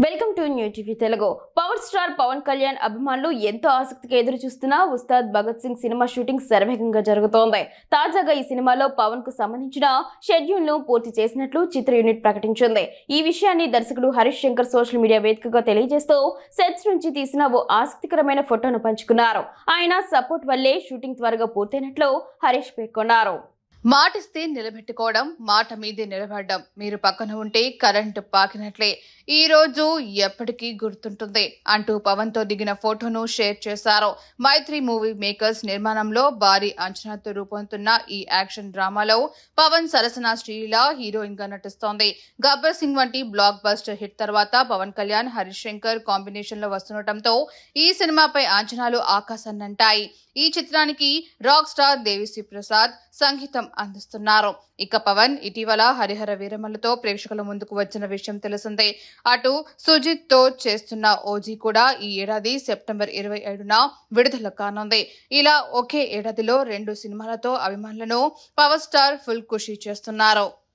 Welcome to new TV Telugu. Power star Pawan Kalyan అభిమానులు ఎంతో ఆసక్తిగా ఎదురు చూస్తున్న ఉస్తాద్ భగత్ సింగ్ సినిమా షూటింగ్ శరవేగంగా జరుగుతోంది. తాజాగా ఈ సినిమాలో పవన్ కు సంబంధించిన షెడ్యూల్ ను పూర్తి చేసినట్లు చిత్ర యూనిట్ ప్రకటించింది. ఈ విషయాన్ని దర్శకుడు హరీష్ శంకర్ సోషల్ మీడియా వేదికగా తెలియజేస్తూ సెట్స్ నుంచి తీసిన ఓ ఆసక్తికరమైన ఫోటోను పంచుకున్నారు. ఆయన సపోర్ట్ వల్లే షూటింగ్ త్వరగా పూర్తయినట్లు హరీష్ పేర్కొన్నారు. మాటిస్తే నిలబెట్టుకోవడం, మాట మీదే నిలబడడం, మీరు పక్కన ఉంటే కరెంటు పాకినట్లే, ఈ రోజు ఎప్పటికీ గుర్తుంటుంది అంటూ పవన్ తో దిగిన ఫోటోను షేర్ చేశారు. మైత్రి మూవీ మేకర్స్ నిర్మాణంలో భారీ అంచనాతో రూపొందుతున్న ఈ యాక్షన్ డ్రామాలో పవన్ సరసన శ్రీలీల హీరోయిన్ గా నటిస్తోంది. గబ్బర్ సింగ్ వంటి బ్లాక్ బస్టర్ హిట్ తర్వాత పవన్ కళ్యాణ్, హరీష్ శంకర్ కాంబినేషన్ లో వస్తుండటంతో ఈ సినిమాపై అంచనాలు ఆకాశాన్నంటాయి. ఈ చిత్రానికి రాక్ స్టార్ దేవిశ్రీ ప్రసాద్ సంగీతం అందిస్తున్నారు. ఇక పవన్ ఇటీవల హరిహర వీరమలతో ప్రేక్షకుల ముందుకు వచ్చిన విషయం తెలిసిందే. అటు సుజిత్ తో చేస్తున్న ఓజీ కూడా ఈ ఏడాది సెప్టెంబర్ 27న విడుదల కానుంది. ఇలా ఒకే ఏడాదిలో 2 సినిమాలతో అభిమానులను పవర్ స్టార్ ఫుల్ ఖుషి చేస్తున్నారు.